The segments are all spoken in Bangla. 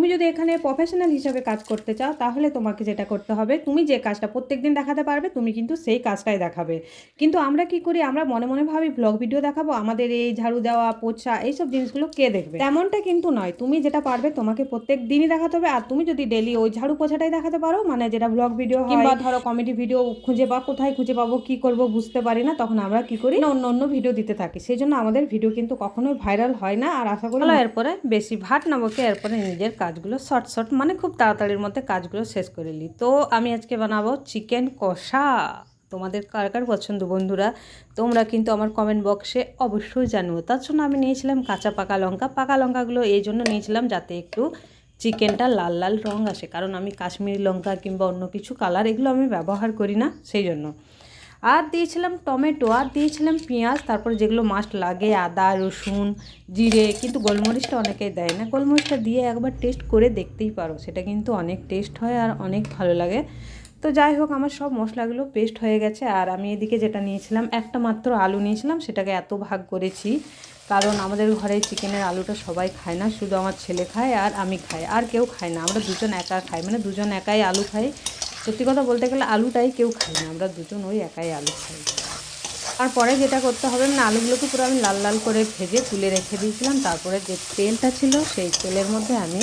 তুমি যদি এখানে প্রফেশনাল হিসেবে কাজ করতে চাও তাহলে তোমাকে যেটা করতে হবে, তুমি যে কাজটা প্রত্যেকদিন দেখাতে পারবে তুমি কিন্তু সেই কাজটাই দেখাবে। কিন্তু আমরা কি করি, আমরা মনে মনে ভাবি ব্লগ ভিডিও দেখাবো, আমাদের এই ঝাড়ু দেওয়া পোছা এইসব জিনিসগুলো কে দেখবে। তেমনটা কিন্তু নয়, তুমি যেটা পারবে তোমাকে প্রত্যেক দিনই দেখাতে হবে। আর তুমি যদি ডেলি ওই ঝাড়ু পোছাটাই দেখাতে পারো, মানে যেটা ব্লগ ভিডিও কিংবা ধরো কমেডি ভিডিও খুঁজে বা কোথায় খুঁজে পাবো কি করব বুঝতে পারি না, তখন আমরা কি করি না অন্য অন্য ভিডিও দিতে থাকি। সেই জন্য আমাদের ভিডিও কিন্তু কখনোই ভাইরাল হয় না। আর আশা করি এরপরে বেশি ভাট না বকে এরপরে নিজের কাজগুলো শর্ট শর্ট মানে খুব তাড়াতাড়ির মধ্যে কাজগুলো শেষ করে নিই। তো আমি আজকে বানাবো চিকেন কষা। তোমাদের কার কার পছন্দ বন্ধুরা তোমরা কিন্তু আমার কমেন্ট বক্সে অবশ্যই জানিও। তার জন্য আমি নিয়েছিলাম কাঁচা পাকা লঙ্কা। পাকা লঙ্কাগুলো এই জন্য নিয়েছিলাম যাতে একটু চিকেনটা লাল লাল রঙ আসে, কারণ আমি কাশ্মীরি লঙ্কা কিংবা অন্য কিছু কালার এগুলো আমি ব্যবহার করি না, সেই জন্য। আর দিয়েছিলাম টমেটো, আর দিয়েছিলাম পেঁয়াজ, তারপরে যেগুলো মাস্ট লাগে আদা রসুন জিরে। কিন্তু গোলমরিচটা অনেকেই দেয় না, গোলমরিচটা দিয়ে একবার টেস্ট করে দেখতেই পারো, সেটা কিন্তু অনেক টেস্ট হয় আর অনেক ভালো লাগে। তো যাই হোক আমার সব মশলাগুলো পেস্ট হয়ে গেছে। আর আমি এদিকে যেটা নিয়েছিলাম একটা মাত্র আলু নিয়েছিলাম, সেটাকে এত ভাগ করেছি কারণ আমাদের ঘরে চিকেনের আলুটা সবাই খায় না, শুধু আমার ছেলে খায় আর আমি খাই, আর কেউ খায় না। আমরা দুজন একা খাই, মানে দুজন একাই আলু খাই। সত্যি কথা বলতে গেলে আলুটাই কেউ খাই না, আমরা দুজন ওই একাই আলু খাই। তারপরে যেটা করতে হবে, মানে আলুগুলোকে পুরো আমি লাল লাল করে ভেজে তুলে রেখে দিয়েছিলাম। তারপরে যে তেলটা ছিল সেই তেলের মধ্যে আমি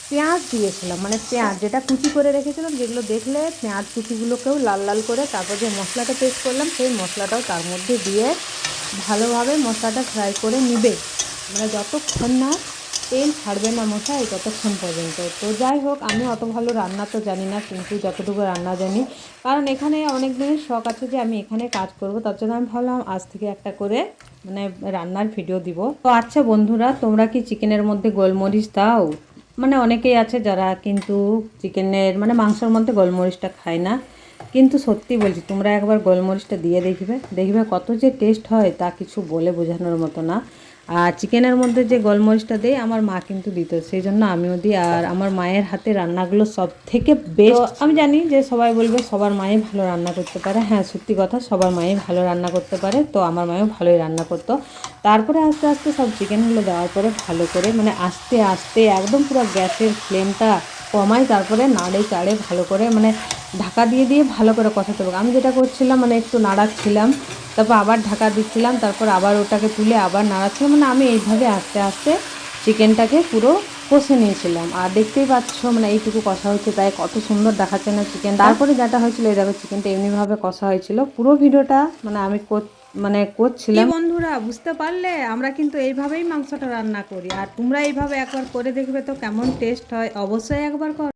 পেঁয়াজ দিয়েছিলাম, মানে পেঁয়াজ যেটা কুচি করে রেখেছিলাম, যেগুলো দেখলে পেঁয়াজ কুচিগুলোকেও লাল লাল করে, তারপর যে মশলাটা পেস্ট করলাম সেই মশলাটাও তার মধ্যে দিয়ে ভালোভাবে মশলাটা ফ্রাই করে নিবে, মানে যতক্ষণ না তেল ছাড়বে না মশাই ততক্ষণ পর্যন্ত। তো যাই হোক আমি অত ভালো রান্না তো জানি না, কিন্তু যতটুকু রান্না জানি, কারণ এখানে অনেক দিনের শখ আছে যে আমি এখানে কাজ করব, তার জন্য আমি ভাবলাম আজ থেকে একটা করে মানে রান্নার ভিডিও দিব। তো আচ্ছা বন্ধুরা, তোমরা কি চিকেনের মধ্যে গোলমরিচ দাও? মানে অনেকেই আছে যারা কিন্তু চিকেনের মানে মাংসের মধ্যে গোলমরিচটা খায় না, কিন্তু সত্যি বলছি তোমরা একবার গোলমরিচটা দিয়ে দেখবে, দেখবে কত যে টেস্ট হয় তা কিছু বলে বোঝানোর মতো না। আর চিকেনের মধ্যে যে গোলমরিচটা দেয় আমার মা কিন্তু দিত, সেই জন্য আমিও দিই। আর আমার মায়ের হাতে রান্নাগুলো সব থেকে বেস্ট। আমি জানি যে সবাই বলবে সবার মাই ভালো রান্না করতে পারে, হ্যাঁ সত্যি কথা, সবার মাই ভালো রান্না করতে পারে। তো আমার মাও ভালোই রান্না করতো। তারপরে আস্তে আস্তে সব চিকেনগুলো দেওয়ার পরে ভালো করে মানে আস্তে আস্তে একদম পুরো গ্যাসের ফ্লেমটা কমাই, তারপরে নাড়ে চাড়ে ভালো করে মানে ঢাকা দিয়ে দিয়ে ভালো করে কষাতে হবে। আমি যেটা করছিলাম মানে একটু নাড়াচ্ছিলাম, তারপর আবার ঢাকা দিচ্ছিলাম, তারপর আবার ওটাকে তুলে আবার নাড়াচ্ছিলাম, মানে আমি এইভাবে আস্তে আস্তে চিকেনটাকে পুরো কষে নিয়েছিলাম। আর দেখতেই পাচ্ছ মানে এইটুকু কষা হচ্ছে তাই কত সুন্দর দেখাচ্ছে না চিকেন। তারপরে যেটা হয়েছিল এই দেখো চিকেনটা এমনিভাবে কষা হয়েছিল। পুরো ভিডিওটা মানে আমি করছিলাম। বন্ধুরা বুঝতে পারলে আমরা কিন্তু এইভাবেই মাংসটা রান্না করি, আর তোমরা এইভাবে একবার করে দেখবে তো কেমন টেস্ট হয়, অবশ্যই একবার কর।